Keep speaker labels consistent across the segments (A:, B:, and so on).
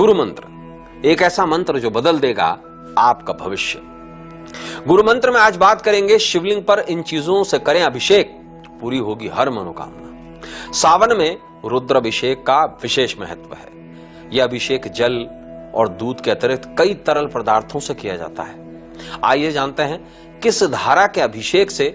A: गुरु मंत्र, एक ऐसा मंत्र जो बदल देगा आपका भविष्य। गुरु मंत्र में आज बात करेंगे शिवलिंग पर इन चीजों से करें अभिषेक, पूरी होगी हर मनोकामना। सावन में रुद्राभिषेक का विशेष महत्व है। यह अभिषेक जल और दूध के अतिरिक्त कई तरल पदार्थों से किया जाता है। आइए जानते हैं किस धारा के अभिषेक से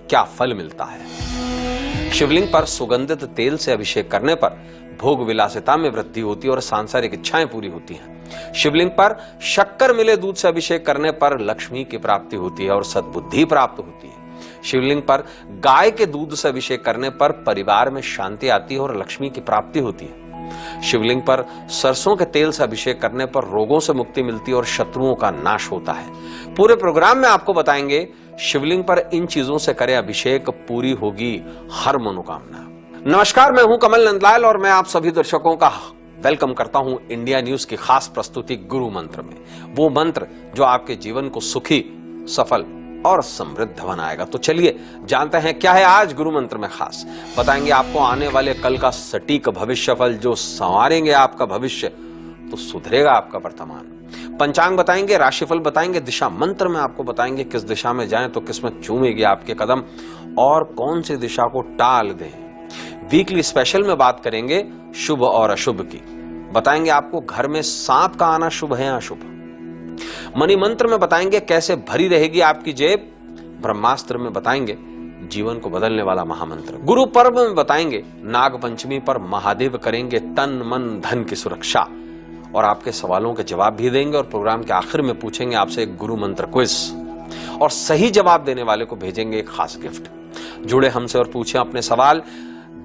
A: क्या फल मिलता है। शिवलिंग पर सुगंधित तेल से अभिषेक करने पर भोग विलासिता में वृद्धि होती है और सांसारिक इच्छाएं पूरी होती हैं। शिवलिंग पर शक्कर मिले दूध से अभिषेक करने पर लक्ष्मी की प्राप्ति होती है और सद्बुद्धि प्राप्त होती है। शिवलिंग पर गाय के दूध से अभिषेक करने पर परिवार में शांति आती है और लक्ष्मी की प्राप्ति होती है। शिवलिंग पर सरसों के तेल से अभिषेक करने पर रोगों से मुक्ति मिलती है और शत्रुओं का नाश होता है। पूरे प्रोग्राम में आपको बताएंगे शिवलिंग पर इन चीजों से करें अभिषेक, पूरी होगी हर मनोकामना। नमस्कार, मैं हूं कमल नंदलाल और मैं आप सभी दर्शकों का वेलकम करता हूं इंडिया न्यूज की खास प्रस्तुति गुरु मंत्र में। वो मंत्र जो आपके जीवन को सुखी, सफल और समृद्ध बनाएगा। तो चलिए जानते हैं क्या है आज गुरु मंत्र में खास। बताएंगे आपको आने वाले कल का सटीक भविष्यफल जो संवारेंगे आपका भविष्य, तो सुधरेगा आपका वर्तमान। पंचांग बताएंगे, राशिफल बताएंगे, दिशा मंत्र में आपको बताएंगे किस दिशा में जाएं तो किस्मत चूमेगी आपके कदम और कौन सी दिशा को टाल दें। वीकली स्पेशल में बात करेंगे शुभ और अशुभ की। बताएंगे आपको घर में सांप का आना शुभ है या अशुभ। मनी मंत्र में बताएंगे कैसे भरी रहेगी आपकी जेब। ब्रह्मास्त्र में बताएंगे जीवन को बदलने वाला महामंत्र। गुरु पर्व में बताएंगे नाग पंचमी पर महादेव करेंगे तन मन धन की सुरक्षा और आपके सवालों के जवाब भी देंगे। और प्रोग्राम के आखिर में पूछेंगे आपसे एक गुरु मंत्र क्विज और सही जवाब देने वाले को भेजेंगे एक खास गिफ्ट। जुड़े हमसे और पूछें अपने सवाल।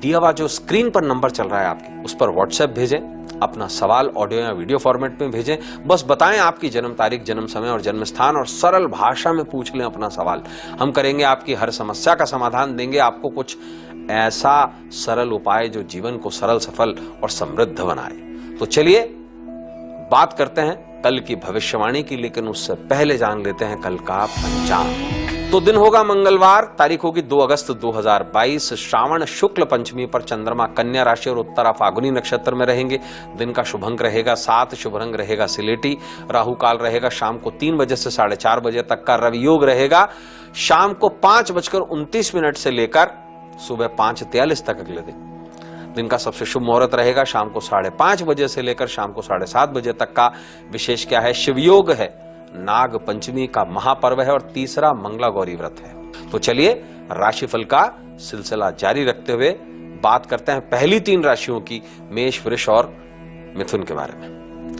A: दिया हुआ जो स्क्रीन पर नंबर चल रहा है आपके, उस पर व्हाट्सएप भेजें। अपना सवाल ऑडियो या वीडियो फॉर्मेट में भेजें। बस बताएं आपकी जन्म तारीख, जन्म समय और जन्म स्थान और सरल भाषा में पूछ लें अपना सवाल। हम करेंगे आपकी हर समस्या का समाधान, देंगे आपको कुछ ऐसा सरल उपाय जो जीवन को सरल, सफल और समृद्ध बनाए। तो चलिए बात करते हैं कल की भविष्यवाणी की, लेकिन उससे पहले जान लेते हैं कल का पंचांग। तो दिन होगा मंगलवार, तारीख होगी 2 अगस्त 2022। श्रावण शुक्ल पंचमी पर चंद्रमा कन्या राशि और उत्तरा फागुनी नक्षत्र में रहेंगे। दिन का शुभ अंक रहेगा 7, शुभ रंग रहेगा सिलेटी। राहु काल रहेगा शाम को 3 बजे से 4:30 बजे तक का। रवि योग रहेगा शाम को 5:29 से लेकर सुबह 5:43 तक अगले दिन। दिन का सबसे शुभ मुहूर्त रहेगा शाम को 5:30 बजे से लेकर शाम को 7:30 बजे तक का। विशेष क्या है? शिव योग है, नाग पंचमी का महापर्व है और तीसरा मंगला गौरी व्रत है। तो चलिए राशिफल का सिलसिला जारी रखते हुए बात करते हैं पहली 3 राशियों की, मेष, वृष और मिथुन के बारे में।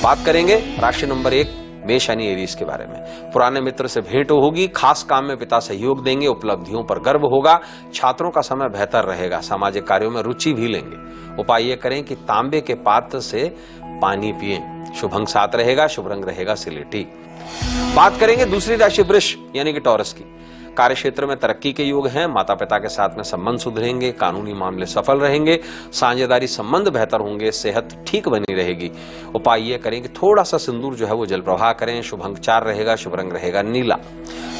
A: बात करेंगे राशि नंबर 1 मेष यानी एरीज के बारे में। पुराने मित्र से भेंट होगी, खास काम में पिता सहयोग देंगे, उपलब्धियों पर गर्व होगा। छात्रों का समय बेहतर रहेगा, सामाजिक कार्यों में रुचि भी लेंगे। उपाय ये करें कि तांबे के पात्र से पानी पिएं। शुभ अंक 7 रहेगा, शुभ रंग रहेगा सिलेटी। बात करेंगे दूसरी राशि वृष यानी कि टॉरस की। कार्य क्षेत्र में तरक्की के योग हैं, माता पिता के साथ में संबंध सुधरेंगे, कानूनी मामले सफल रहेंगे, साझेदारी संबंध बेहतर होंगे, सेहत ठीक बनी रहेगी। उपाय ये करें कि थोड़ा सा सिंदूर जो है वो जल प्रवाह करें। शुभ अंक 4 रहेगा, शुभ रंग रहेगा नीला।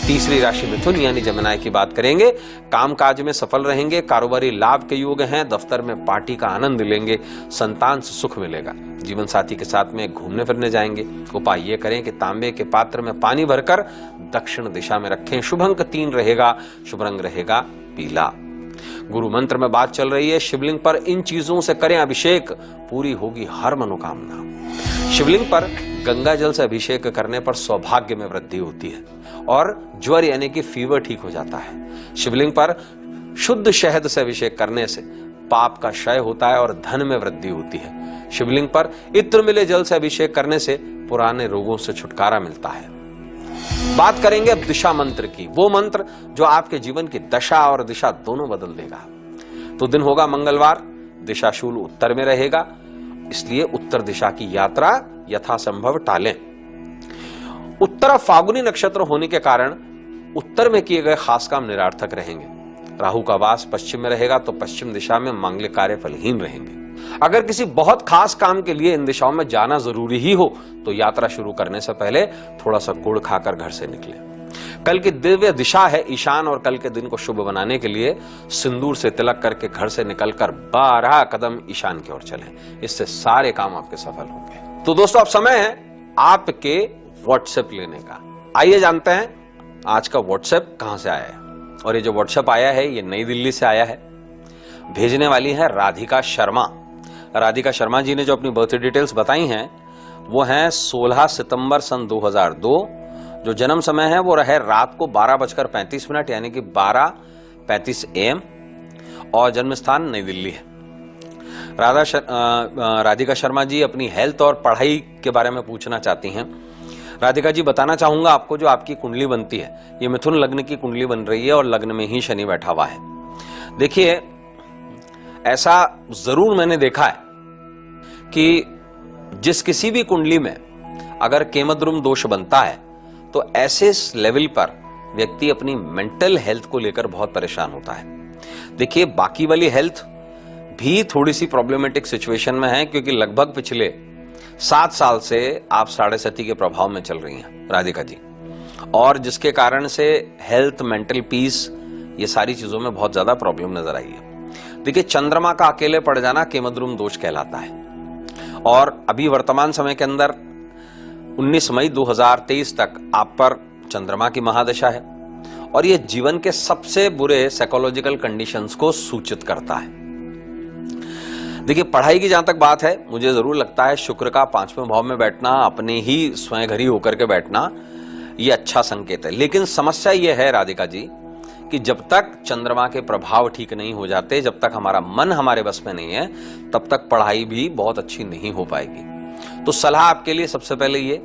A: तीसरी राशि मिथुन यानी जमनाय की बात करेंगे। कामकाज में सफल रहेंगे, कारोबारी लाभ के योग हैं, दफ्तर में पार्टी का आनंद लेंगे, संतान से सुख मिलेगा। जीवन साथी के साथ में घूमने फिरने जाएंगे। उपाय ये करें कि तांबे के पात्र में पानी भरकर दक्षिण दिशा में रखें। शुभ अंक 3 रहेगा, शुभ रंग रहेगा पीला। गुरु मंत्र में बात चल रही है शिवलिंग पर इन चीजों से करें अभिषेक, पूरी होगी हर मनोकामना। शिवलिंग पर गंगा जल से अभिषेक करने पर सौभाग्य में वृद्धि होती है और ज्वर यानी कि फीवर ठीक हो जाता है। शिवलिंग पर शुद्ध शहद से अभिषेक करने से पाप का क्षय होता है और धन में वृद्धि होती है। शिवलिंग पर इत्र मिले जल से अभिषेक करने से पुराने रोगों से छुटकारा मिलता है। बात करेंगे अब दिशा मंत्र की, वो मंत्र जो आपके जीवन की दशा और दिशा दोनों बदल देगा। तो दिन होगा मंगलवार, दिशाशूल उत्तर में रहेगा, इसलिए उत्तर दिशा की यात्रा यथासंभव टालें। उत्तरा फागुनी नक्षत्र होने के कारण उत्तर में किए गए खास काम निरार्थक रहेंगे। राहु का वास पश्चिम में रहेगा तो पश्चिम दिशा में मांगलिक कार्य फलहीन रहेंगे। अगर किसी बहुत खास काम के लिए इन दिशाओं में जाना जरूरी ही हो तो यात्रा शुरू करने से पहले थोड़ा सा गुड़ खाकर घर से निकलें। कल की दिव्य दिशा है ईशान और कल के दिन को शुभ बनाने के लिए सिंदूर से तिलक करके घर से निकलकर 12 कदम ईशान की ओर चलें। इससे सारे काम आपके सफल होंगे। तो दोस्तों अब समय है आपके व्हाट्सएप लेने का। आइए जानते हैं आज का व्हाट्सएप कहां से आया है। और ये जो व्हाट्सएप आया है ये नई दिल्ली से आया है। भेजने वाली है राधिका शर्मा। राधिका शर्मा जी ने जो अपनी बर्थ डिटेल्स बताई हैं वो हैं 16 सितंबर सन 2002। जो जन्म समय है वो रहे रात को 12:35 यानी कि 12:35 AM और जन्म स्थान नई दिल्ली है। राधिका शर्मा जी अपनी हेल्थ और पढ़ाई के बारे में पूछना चाहती हैं। राधिका जी बताना चाहूंगा आपको, जो आपकी कुंडली बनती है ये मिथुन लग्न की कुंडली बन रही है और लग्न में ही शनि बैठा हुआ है। देखिए ऐसा जरूर मैंने देखा है कि जिस किसी भी कुंडली में अगर केमद्रुम दोष बनता है तो ऐसे लेवल पर व्यक्ति अपनी मेंटल हेल्थ को लेकर बहुत परेशान होता है। देखिए बाकी वाली हेल्थ भी थोड़ी सी प्रॉब्लमेटिक सिचुएशन में है, क्योंकि लगभग पिछले 7 साल से आप 7.5 के प्रभाव में चल रही हैं राधिका जी, और जिसके कारण से हेल्थ, मेंटल पीस, ये सारी चीजों में बहुत ज्यादा प्रॉब्लम नजर आई है। देखिए चंद्रमा का अकेले पड़ जाना केमद्रुम दोष कहलाता है, और अभी वर्तमान समय के अंदर 19 मई 2023 तक आप पर चंद्रमा की महादशा है, और यह जीवन के सबसे बुरे साइकोलॉजिकल कंडीशंस को सूचित करता है। देखिए पढ़ाई की जहां तक बात है, मुझे जरूर लगता है शुक्र का 5वें भाव में बैठना, अपने ही स्वयं घर ही होकर के बैठना, यह अच्छा संकेत है। लेकिन समस्या यह है राधिका जी कि जब तक चंद्रमा के प्रभाव ठीक नहीं हो जाते, जब तक हमारा मन हमारे बस में नहीं है, तब तक पढ़ाई भी बहुत अच्छी नहीं हो पाएगी। तो सलाह आपके लिए सबसे पहले ये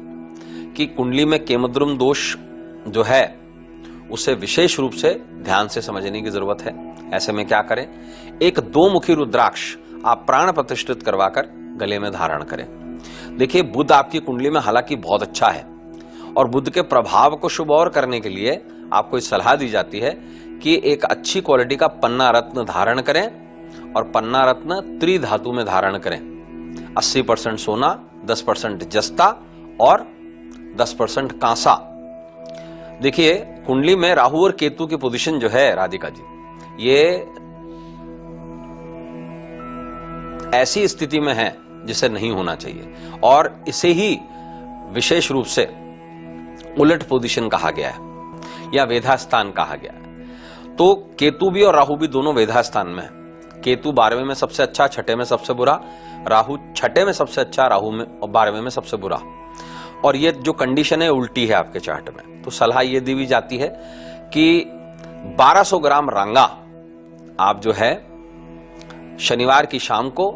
A: कि कुंडली में केमद्रुम दोष जो है उसे विशेष रूप से ध्यान से समझने की जरूरत है। ऐसे में क्या करें, एक 2 मुखी रुद्राक्ष आप प्राण प्रतिष्ठित करवाकर गले में धारण करें। देखिए बुध आपकी कुंडली में हालांकि बहुत अच्छा है, और बुध के प्रभाव को शुभ और करने के लिए आपको इस सलाह दी जाती है कि एक अच्छी क्वालिटी का पन्ना रत्न धारण करें, और पन्ना रत्न त्रिधातु में धारण करें। 80% सोना, 10% जस्ता और 10% कांसा। देखिए कुंडली में राहु और केतु की पोजीशन जो है राधिका जी, ये ऐसी स्थिति में है जिसे नहीं होना चाहिए, और इसे ही विशेष रूप से उलट पोजीशन कहा गया है या वेधा स्थान कहा गया है। तो केतु भी और राहु भी दोनों वेधा स्थान में है। केतु 12वें में सबसे अच्छा, 6ठे में सबसे बुरा, राहु 6ठे में सबसे अच्छा, राहु में और 12वें में सबसे बुरा। और ये जो कंडीशन है उल्टी है आपके चार्ट में। तो सलाह ये दी जाती है कि 1200 ग्राम रांगा आप जो है शनिवार की शाम को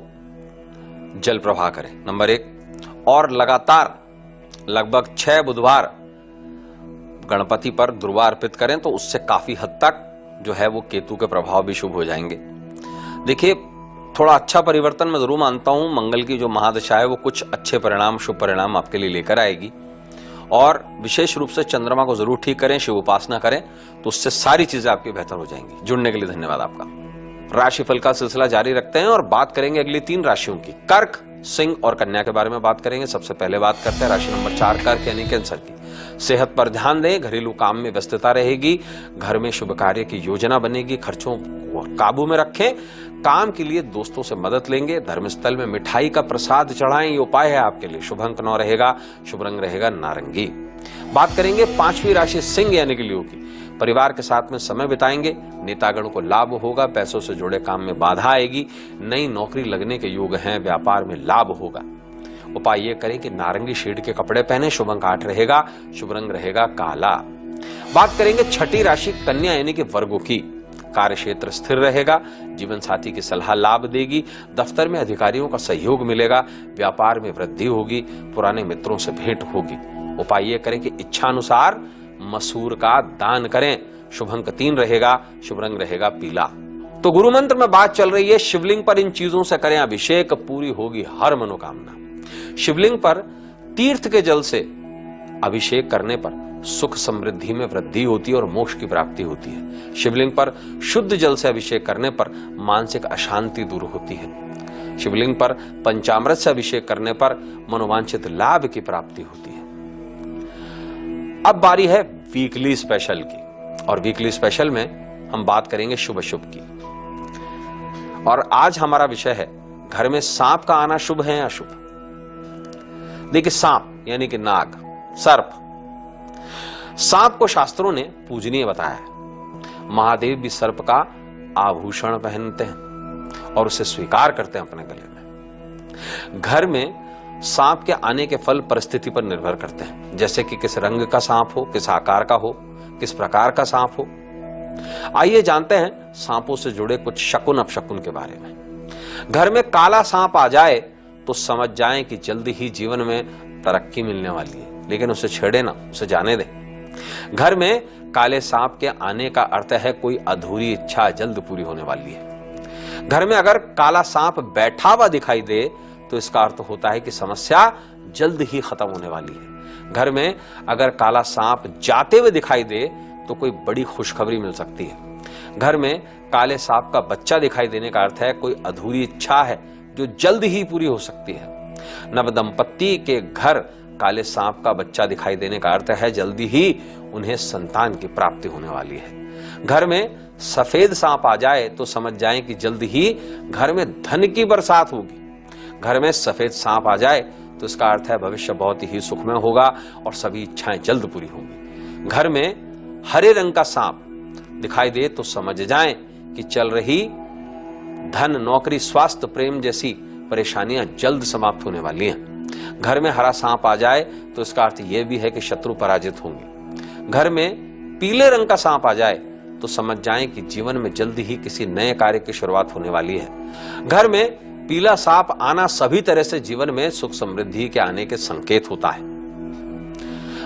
A: जल प्रवाह करें, नंबर 1। और लगातार लगभग 6 बुधवार गणपति पर दुर्वा अर्पित करें, तो उससे काफी हद तक जो है वो केतु के प्रभाव भी शुभ हो जाएंगे। देखिए थोड़ा अच्छा परिवर्तन मैं जरूर मानता हूं। मंगल की जो महादशा है वो कुछ अच्छे परिणाम, शुभ परिणाम आपके लिए लेकर आएगी, और विशेष रूप से चंद्रमा को जरूर ठीक करें, शिव उपासना करें, तो उससे सारी चीजें आपकी बेहतर हो जाएंगी। जुड़ने के लिए धन्यवाद आपका। राशिफल का सिलसिला जारी रखते हैं और बात करेंगे अगली 3 राशियों की। कर्क, सिंह और कन्या के बारे में बात करेंगे। सबसे पहले बात करते हैं राशि नंबर 4 कर्क यानी कैंसर की। सेहत पर ध्यान दें, घरेलू काम में व्यस्तता रहेगी, घर में शुभ कार्य की योजना बनेगी, खर्चों को काबू में रखें, काम के लिए दोस्तों से मदद लेंगे, धर्मस्थल में मिठाई का प्रसाद चढ़ाएं, ये उपाय है आपके लिए। शुभ अंक 9 रहेगा, शुभ रंग रहेगा नारंगी। बात करेंगे 5वीं राशि सिंह यानी कि लियो की। परिवार के साथ में समय बिताएंगे, नेतागण को लाभ होगा, पैसों से जुड़े काम में बाधा आएगी, नई नौकरी लगने के योग हैं, व्यापार में लाभ होगा। उपाय ये करें कि नारंगी शेड के कपड़े पहने, शुभ अंक 8 रहेगा, शुभ रंग रहेगा काला। बात करेंगे 6ठी राशि कन्या यानी कि वर्गो की। कार्य क्षेत्र स्थिर रहेगा, जीवन साथी की सलाह लाभ देगी, दफ्तर में अधिकारियों का सहयोग मिलेगा, व्यापार में वृद्धि होगी, पुराने मित्रों से भेंट होगी। उपाय ये करें कि इच्छा अनुसार मसूर का दान करें, शुभ अंक 3 रहेगा, शुभ रंग रहेगा पीला। तो गुरु मंत्र में बात चल रही है शिवलिंग पर इन चीजों से करें अभिषेक, पूरी होगी हर मनोकामना। शिवलिंग पर तीर्थ के जल से अभिषेक करने पर सुख समृद्धि में वृद्धि होती है और मोक्ष की प्राप्ति होती है। शिवलिंग पर शुद्ध जल से अभिषेक करने पर मानसिक अशांति दूर होती है। शिवलिंग पर पंचामृत से अभिषेक करने पर मनोवांछित लाभ की प्राप्ति होती है। अब बारी है वीकली स्पेशल की, और वीकली स्पेशल में हम बात करेंगे शुभ अशुभ की। और आज हमारा विषय है घर में सांप का आना शुभ है या अशुभ। देखिए, सांप यानी कि नाग, सर्प, सांप को शास्त्रों ने पूजनीय बताया है। महादेव भी सर्प का आभूषण पहनते हैं और उसे स्वीकार करते हैं अपने गले में। घर में सांप के आने के फल परिस्थिति पर निर्भर करते हैं, जैसे कि किस रंग का सांप हो, किस आकार का हो, किस प्रकार का सांप हो। आइए जानते हैं सांपों से जुड़े कुछ शकुन अपशकुन के बारे में। घर में काला सांप आ जाए तो समझ जाएं कि जल्द ही जीवन में तरक्की मिलने वाली है, लेकिन उसे छेड़े ना, उसे जाने दें। घर में काले सांप के आने का अर्थ है कोई अधूरी इच्छा जल्द पूरी होने वाली है। घर में अगर काला सांप बैठा हुआ दिखाई दे तो इसका अर्थ होता है कि समस्या जल्द ही खत्म होने वाली है। घर में अगर काला सांप जाते हुए दिखाई दे तो कोई बड़ी खुशखबरी मिल सकती है। घर में काले सांप का बच्चा दिखाई देने का अर्थ है कोई अधूरी इच्छा है जो जल्द ही पूरी हो सकती है। नवदंपति के घर काले सांप का बच्चा दिखाई देने का अर्थ है जल्दी ही उन्हें संतान की प्राप्ति होने वाली है। घर में सफेद सांप आ जाए तो समझ जाएं कि जल्द ही घर में धन की बरसात होगी। घर में सफेद सांप आ जाए तो इसका अर्थ है भविष्य बहुत ही सुखमय होगा और सभी इच्छाएं जल्द पूरी होंगी। घर में हरे रंग का सांप दिखाई दे तो समझ जाएं कि चल रही धन, नौकरी, स्वास्थ्य, प्रेम जैसी परेशानियां जल्द समाप्त होने वाली हैं। घर में हरा सांप आ जाए तो इसका अर्थ यह भी है कि शत्रु पराजित होंगे। घर में पीले रंग का सांप आ जाए तो समझ जाएं कि जीवन में जल्द ही किसी नए कार्य की शुरुआत होने वाली है। घर में पीला सांप आना सभी तरह से जीवन में सुख समृद्धि के आने के संकेत होता है।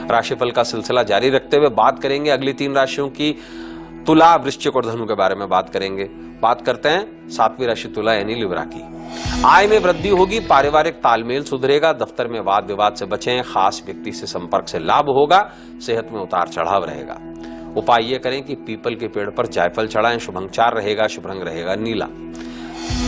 A: राशिफल का सिलसिला जारी रखते हुए बात करेंगे अगली 3 राशियों की, तुला, वृश्चिक और धनु के बारे में बात करेंगे। बात करते हैं 7वीं राशि तुला यानी लिब्रा की। आय में वृद्धि होगी, पारिवारिक तालमेल सुधरेगा, दफ्तर में वाद विवाद से बचें, खास व्यक्ति से संपर्क से लाभ होगा, सेहत में उतार चढ़ाव रहेगा। उपाय ये करें कि पीपल के पेड़ पर जायफल चढ़ाएं, शुभंचार रहेगा, शुभ रंग रहेगा नीला।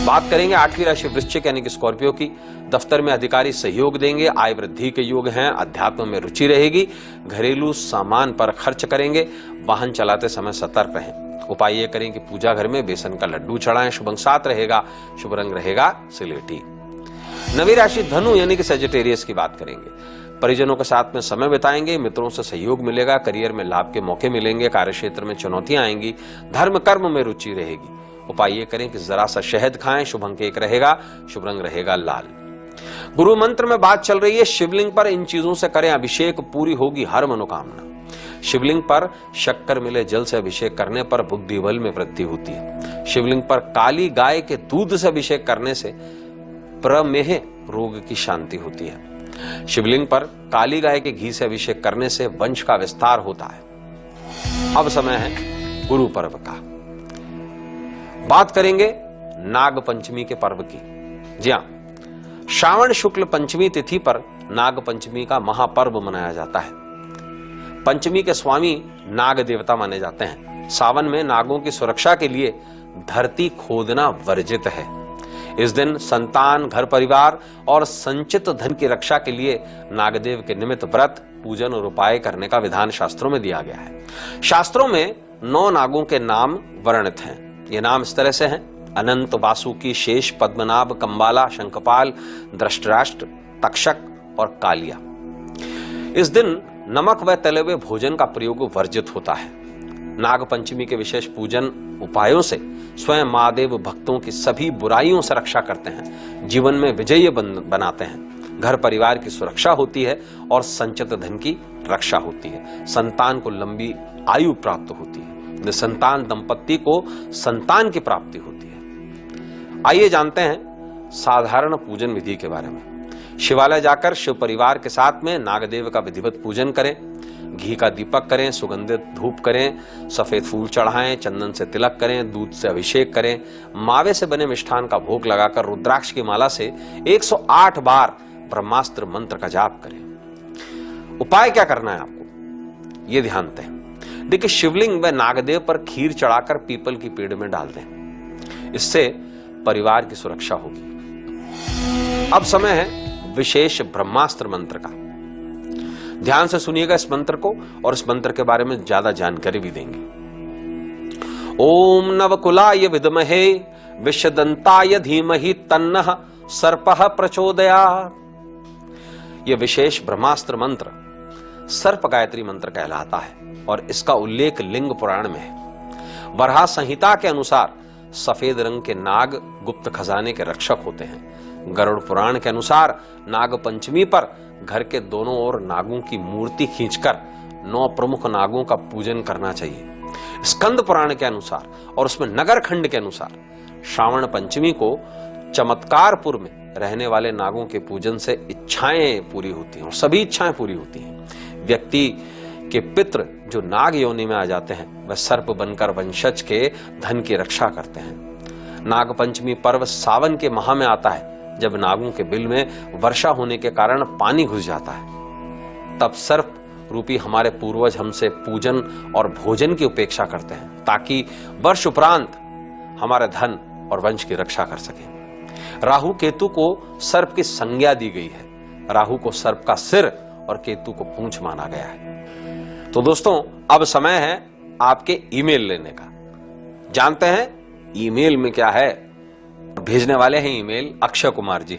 A: बात करेंगे 8वीं राशि वृश्चिक यानी कि स्कॉर्पियो की। दफ्तर में अधिकारी सहयोग देंगे, आय वृद्धि के योग हैं, अध्यात्म में रुचि रहेगी, घरेलू सामान पर खर्च करेंगे, वाहन चलाते समय सतर्क रहें। उपाय ये करें कि पूजा घर में बेसन का लड्डू चढ़ाएं, शुभ अंक 7 रहेगा, शुभ रंग रहेगा सिलेटी। 9वीं राशि धनु यानी कि सेजिटेरियस की बात करेंगे। परिजनों के साथ में समय बिताएंगे, मित्रों से सहयोग मिलेगा, करियर में लाभ के मौके मिलेंगे, कार्यक्षेत्र में चुनौतियां आएंगी, धर्म कर्म में रुचि रहेगी। उपाय ये करें कि जरा सा शहद खाएं, शुभ अंक 1 रहेगा, शुभ रंग रहेगा लाल। गुरु मंत्र में बात चल रही है शिवलिंग पर इन चीजों से करें अभिषेक, पूरी होगी हर मनोकामना। शिवलिंग पर शक्कर मिले जल से अभिषेक करने पर बुद्धि बल में वृद्धि होती है। शिवलिंग पर काली गाय के दूध से अभिषेक करने से प्रमेह रोग की शांति होती है। शिवलिंग पर काली गाय के घी से अभिषेक करने से वंश का विस्तार होता है। अब समय है गुरु पर्व का। बात करेंगे नाग पंचमी के पर्व की। जी हां, श्रावण शुक्ल पंचमी तिथि पर नाग पंचमी का महापर्व मनाया जाता है। पंचमी के स्वामी नाग देवता माने जाते हैं। सावन में नागों की सुरक्षा के लिए धरती खोदना वर्जित है। इस दिन संतान, घर परिवार और संचित धन की रक्षा के लिए नागदेव के निमित्त व्रत, पूजन और उपाय करने का विधान शास्त्रों में दिया गया है। शास्त्रों में 9 नागों के नाम वर्णित हैं। ये नाम इस तरह से हैं: अनंत, वासुकी, शेष, पद्मनाभ, कंबाला, शंखपाल, दृष्टराष्ट्र, तक्षक और कालिया। इस दिन नमक व तले हुए भोजन का प्रयोग वर्जित होता है। नाग पंचमी के विशेष पूजन उपायों से स्वयं महादेव भक्तों की सभी बुराइयों से रक्षा करते हैं, जीवन में विजयी बनाते हैं, घर परिवार की सुरक्षा होती है और संचित धन की रक्षा होती है। संतान को लंबी आयु प्राप्त होती है। निसंतान दंपत्ति को संतान की प्राप्ति होती है। आइए जानते हैं साधारण पूजन विधि के बारे में। शिवालय जाकर शिव परिवार के साथ में नागदेव का विधिवत पूजन करें, घी का दीपक करें, सुगंधित धूप करें, सफेद फूल चढ़ाएं, चंदन से तिलक करें, दूध से अभिषेक करें, मावे से बने मिष्ठान का भोग लगाकर रुद्राक्ष की माला से 108 बार ब्रह्मास्त्र मंत्र का जाप करें। उपाय क्या करना है आपको, ये ध्यान दें। देखिए, शिवलिंग व नागदेव पर खीर चढ़ाकर पीपल की पेड़ में डाल दें, इससे परिवार की सुरक्षा होगी। अब समय है विशेष ब्रह्मास्त्र मंत्र का। ध्यान से सुनिएगा इस मंत्र को, और इस मंत्र के बारे में ज्यादा जानकारी भी देंगे। ओम नवकुलाय विद्महे विषदंताय धीमहि तन्नः सर्पः प्रचोदयात्। यह विशेष ब्रह्मास्त्र मंत्र सर्प गायत्री मंत्र कहलाता है और इसका उल्लेख लिंग पुराण में है। वराह संहिता के अनुसार सफेद रंग के नाग गुप्त खजाने के रक्षक होते हैं। गरुड़ पुराण के अनुसार नाग पंचमी पर घर के दोनों ओर नागों की मूर्ति खींचकर 9 प्रमुख नागों का पूजन करना चाहिए। स्कंद पुराण के अनुसार और उसमें नगर खंड के अनुसार श्रावण पंचमी को चमत्कारपुर में रहने वाले नागों के पूजन से इच्छाएं पूरी होती हैं और सभी इच्छाएं पूरी होती हैं। व्यक्ति के पितृ जो नाग योनि में आ जाते हैं वह सर्प बनकर वंशज के धन की रक्षा करते हैं। नाग पंचमी पर्व सावन के माह में आता है, जब नागों के बिल में वर्षा होने के कारण पानी घुस जाता है। तब सर्प रूपी हमारे पूर्वज हमसे पूजन और भोजन की उपेक्षा करते हैं ताकि वर्ष उपरांत हमारे धन और वंश की रक्षा कर सकें। राहु केतु को सर्प की संज्ञा दी गई है। राहु को सर्प का सिर और केतु को पूंछ माना गया है। तो दोस्तों, अब समय है आपके ईमेल लेने का। जानते हैं ईमेल में क्या है? भेजने वाले हैं ईमेल अक्षय कुमार जी।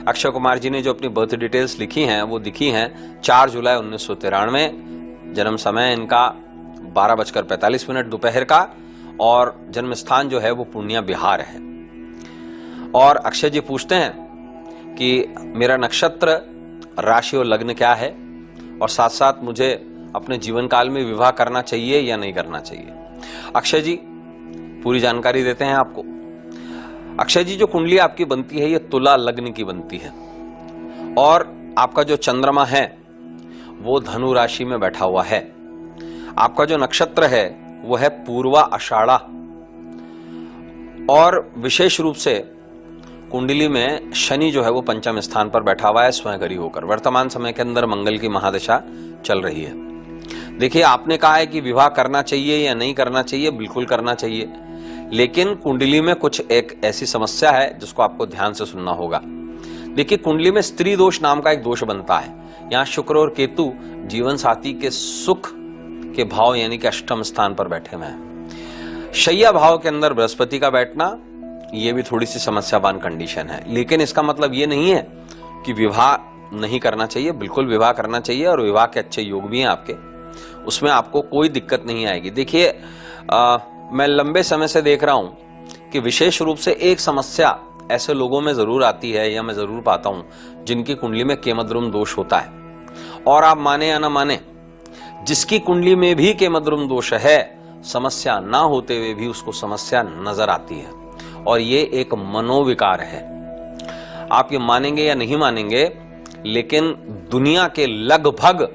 A: अक्षय कुमार जी ने जो अपनी बर्थ डिटेल्स लिखी हैं वो दिखी हैं 4 जुलाई 1993। जन्म समय इनका 12:45 दोपहर का और जन्म स्थान जो है वो पूर्णिया बिहार है। और अक्षय जी पूछते हैं कि मेरा नक्षत्र, राशि और लग्न क्या है, और साथ साथ मुझे अपने जीवन काल में विवाह करना चाहिए या नहीं करना चाहिए। अक्षय जी पूरी जानकारी देते हैं आपको। अक्षय जी, जो कुंडली आपकी बनती है ये तुला लग्न की बनती है और आपका जो चंद्रमा है वो धनु राशि में बैठा हुआ है। आपका जो नक्षत्र है वो है पूर्वा आषाढ़ा, और विशेष रूप से कुंडली में शनि जो है वो पंचम स्थान पर बैठा हुआ है स्वयंगरी होकर। वर्तमान समय के अंदर मंगल की महादशा चल रही है। देखिए, आपने कहा है कि विवाह करना चाहिए या नहीं करना चाहिए। बिल्कुल करना चाहिए, लेकिन कुंडली में कुछ एक ऐसी समस्या है जिसको आपको ध्यान से सुनना होगा। देखिए, कुंडली में स्त्री दोष नाम का एक दोष बनता है। यहाँ शुक्र और केतु जीवन साथी के सुख के भाव यानी कि अष्टम स्थान पर बैठे हुए हैं। शैया भाव के अंदर बृहस्पति का बैठना ये भी थोड़ी सी समस्यावान कंडीशन है, लेकिन इसका मतलब ये नहीं है कि विवाह नहीं करना चाहिए। बिल्कुल विवाह करना चाहिए और विवाह के अच्छे योग भी हैं आपके, उसमें आपको कोई दिक्कत नहीं आएगी। देखिए, मैं लंबे समय से देख रहा हूं कि विशेष रूप से एक समस्या ऐसे लोगों में जरूर आती है या मैं जरूर पाता हूं जिनकी कुंडली में केमद्रुम दोष होता है। और आप माने या ना माने, जिसकी कुंडली में भी केमद्रुम दोष है, समस्या ना होते हुए भी उसको समस्या नजर आती है, और ये एक मनोविकार है। आप ये मानेंगे या नहीं मानेंगे, लेकिन दुनिया के लगभग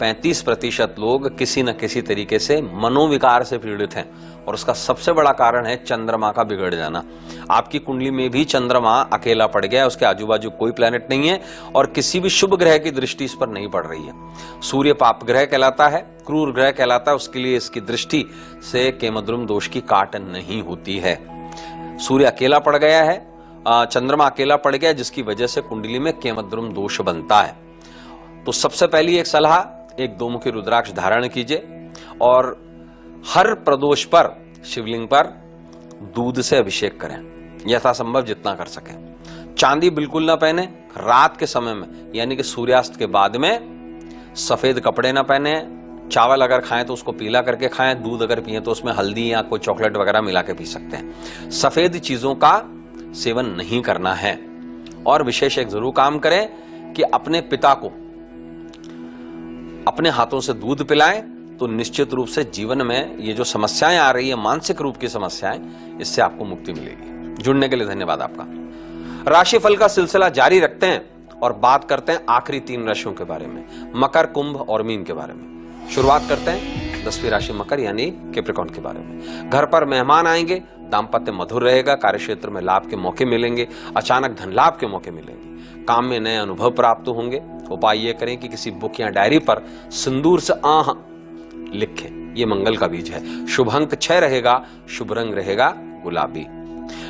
A: 35% लोग किसी न किसी तरीके से मनोविकार से पीड़ित हैं, और उसका सबसे बड़ा कारण है चंद्रमा का बिगड़ जाना। आपकी कुंडली में भी चंद्रमा अकेला पड़ गया है, उसके आजू बाजू कोई प्लैनेट नहीं है और किसी भी शुभ ग्रह की दृष्टि इस पर नहीं पड़ रही है। सूर्य पाप ग्रह कहलाता है, क्रूर ग्रह कहलाता है, उसके लिए इसकी दृष्टि से केमद्रुम दोष की काट नहीं होती है। सूर्य अकेला पड़ गया है, चंद्रमा अकेला पड़ गया, जिसकी वजह से कुंडली में केमद्रुम दोष बनता है। तो सबसे पहली एक सलाह, एक 2 मुखी रुद्राक्ष धारण कीजिए और हर प्रदोष पर शिवलिंग पर दूध से अभिषेक करें, यथासंभव जितना कर सकें। चांदी बिल्कुल ना पहने। रात के समय में यानी कि सूर्यास्त के बाद में सफेद कपड़े ना पहने। चावल अगर खाएं तो उसको पीला करके खाएं। दूध अगर पिए तो उसमें हल्दी या कोई चॉकलेट वगैरह मिला के पी सकते हैं। सफेद चीजों का सेवन नहीं करना है। और विशेष एक जरूर काम करें कि अपने पिता को अपने हाथों से दूध पिलाएं, तो निश्चित रूप से जीवन में ये जो समस्याएं आ रही है, मानसिक रूप की समस्याएं, इससे आपको मुक्ति मिलेगी। जुड़ने के लिए धन्यवाद आपका। राशिफल का सिलसिला जारी रखते हैं और बात करते हैं आखिरी 3 राशियों के बारे में, मकर, कुंभ और मीन के बारे में। शुरुआत करते हैं 10वीं राशि मकर यानी कैप्रिकॉर्न के बारे में। घर पर मेहमान आएंगे, दाम्पत्य मधुर रहेगा, कार्यक्षेत्र में लाभ के मौके मिलेंगे, अचानक धन लाभ के मौके मिलेंगे, काम में नए अनुभव प्राप्त होंगे। उपाय ये करें कि किसी बुक या डायरी पर सिंदूर से आह लिखें, ये मंगल का बीज है। शुभ अंक 6 रहेगा, शुभ रंग रहेगा गुलाबी।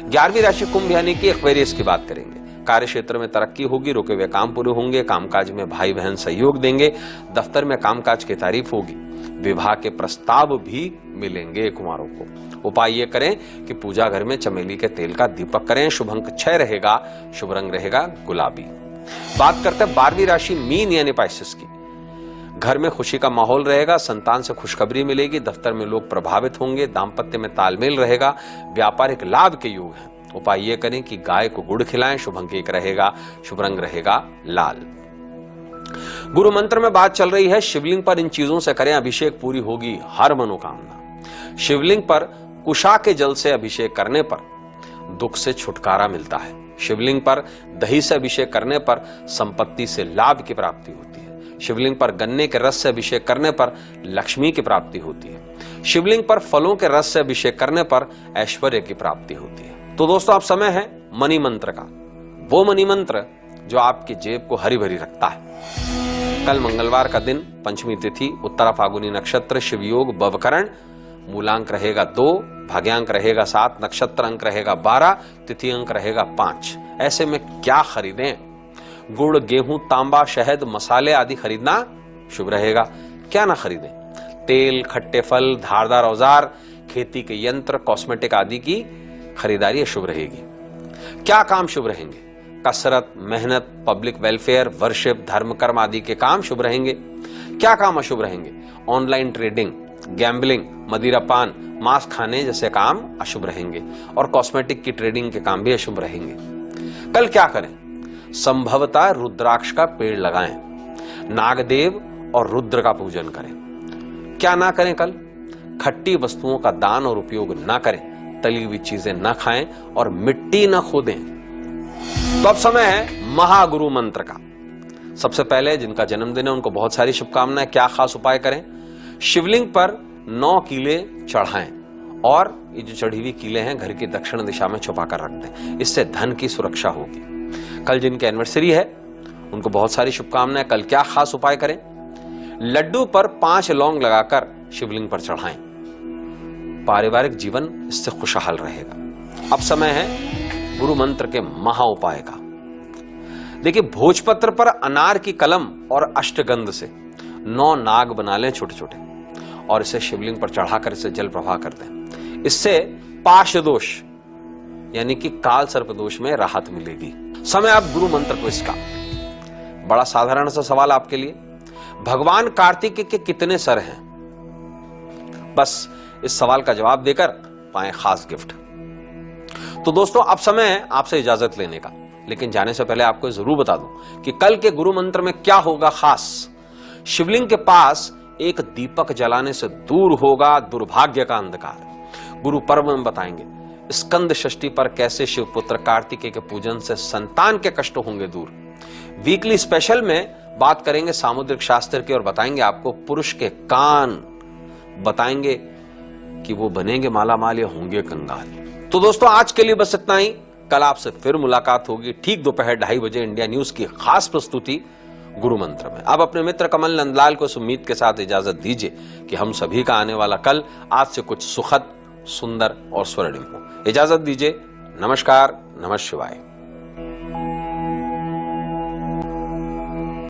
A: 11वीं राशि कुंभ यानी कि एक्वेरियस की बात करेंगे। कार्य क्षेत्र में तरक्की होगी, रुके हुए काम पूरे होंगे, कामकाज में भाई बहन सहयोग देंगे, दफ्तर में कामकाज की तारीफ होगी, विवाह के प्रस्ताव भी मिलेंगे कुमारों को। उपाय ये करें कि पूजा घर में चमेली के तेल का दीपक करें। शुभ अंक 6 रहेगा, शुभ रंग रहेगा गुलाबी। बात करते हैं 12वीं राशि मीन यानी पाइसेस की। घर में खुशी का माहौल रहेगा, संतान से खुशखबरी मिलेगी, दफ्तर में लोग प्रभावित होंगे, दाम्पत्य में तालमेल रहेगा, व्यापारिक लाभ के योग हैं। उपाय ये करें कि गाय को गुड़ खिलाएं। शुभ अंक 1 रहेगा, शुभ रंग रहेगा लाल। गुरु मंत्र में बात चल रही है शिवलिंग पर इन चीजों से करें अभिषेक, पूरी होगी हर मनोकामना। शिवलिंग पर कुशा के जल से अभिषेक करने पर दुख से छुटकारा मिलता है। शिवलिंग पर दही से अभिषेक करने पर संपत्ति से लाभ की प्राप्ति होती है। शिवलिंग पर गन्ने के रस से अभिषेक करने पर लक्ष्मी की प्राप्ति होती है। शिवलिंग पर फलों के रस से अभिषेक करने पर ऐश्वर्य की प्राप्ति होती है। तो दोस्तों, अब समय है मणि मंत्र का, वो मणि मंत्र जो आपकी जेब को हरी भरी रखता है। कल मंगलवार का दिन, पंचमी तिथि, उत्तरा फागुनी नक्षत्र, शिव योग, बवकरण, मूलांक रहेगा 2, भाग्यांक रहेगा 7, नक्षत्र अंक रहेगा 12, तिथि अंक रहेगा 5। ऐसे में क्या खरीदें? गुड़, गेहूं, तांबा, शहद, मसाले आदि खरीदना शुभ रहेगा। क्या ना खरीदें? तेल, खट्टे फल, धारदार औजार, खेती के यंत्र, कॉस्मेटिक आदि की खरीदारी शुभ रहेगी। क्या काम शुभ रहेंगे? कसरत, मेहनत, पब्लिक वेलफेयर, वर्शिप, धर्म कर्म आदि के काम शुभ रहेंगे। क्या काम अशुभ रहेंगे? ऑनलाइन ट्रेडिंग, गैम्बलिंग, मदिरापान, मांस खाने जैसे काम अशुभ रहेंगे और कॉस्मेटिक की ट्रेडिंग के काम भी अशुभ रहेंगे। कल क्या करें? संभवतः रुद्राक्ष का पेड़ लगाएं, नागदेव और रुद्र का पूजन करें। क्या ना करें कल? खट्टी वस्तुओं का दान और उपयोग ना करें, तली हुई चीजें ना खाएं और मिट्टी ना खोदें। तो अब समय है महागुरु मंत्र का। सबसे पहले जिनका जन्मदिन है उनको बहुत सारी शुभकामनाएं। क्या खास उपाय करें? शिवलिंग पर 9 कीले चढ़ाएं और ये जो चढ़ी हुई कीले हैं घर की दक्षिण दिशा में छुपा कर रख दें। इससे धन की सुरक्षा होगी। कल जिनकी एनिवर्सरी है उनको बहुत सारी शुभकामनाएं। कल क्या खास उपाय करें? लड्डू पर 5 लौंग लगाकर शिवलिंग पर चढ़ाएं। पारिवारिक जीवन इससे खुशहाल रहेगा। अब समय है गुरु मंत्र के महा उपाय का। देखिए, भोजपत्र पर अनार की कलम और अष्टगंध से 9 नाग बना लें छोटे छोटे और इसे शिवलिंग पर चढ़ाकर इसे जल प्रवाह कर दें। इससे पाश दोष यानी कि काल सर्प दोष में राहत मिलेगी। समय अब गुरु मंत्र को इसका। बड़ा साधारण सा सवाल आपके लिए, भगवान कार्तिक के कितने सर हैं? बस इस सवाल का जवाब देकर पाएं खास गिफ्ट। तो दोस्तों, अब समय है आपसे इजाजत लेने का, लेकिन जाने से पहले आपको जरूर बता दूं कि कल के गुरु मंत्र में क्या होगा खास। शिवलिंग के पास एक दीपक जलाने से दूर होगा दुर्भाग्य का अंधकार। गुरु पर्व में बताएंगे स्कंद षष्ठी पर कैसे शिवपुत्र कार्तिकेय के पूजन से संतान के कष्ट होंगे दूर। वीकली स्पेशल में बात करेंगे सामुद्रिक शास्त्र की और बताएंगे आपको पुरुष के कान, बताएंगे कि वो बनेंगे मालामाल या होंगे कंगाल। तो दोस्तों, आज के लिए बस इतना ही। कल आपसे फिर मुलाकात होगी ठीक दोपहर 2:30 बजे इंडिया न्यूज की खास प्रस्तुति गुरु मंत्र में। अब अपने मित्र कमल नंदलाल को इस उम्मीद के साथ इजाजत दीजिए कि हम सभी का आने वाला कल आज से कुछ सुखद, सुंदर और स्वर्णिम हो। इजाजत दीजिए। नमस्कार, नमः शिवाय।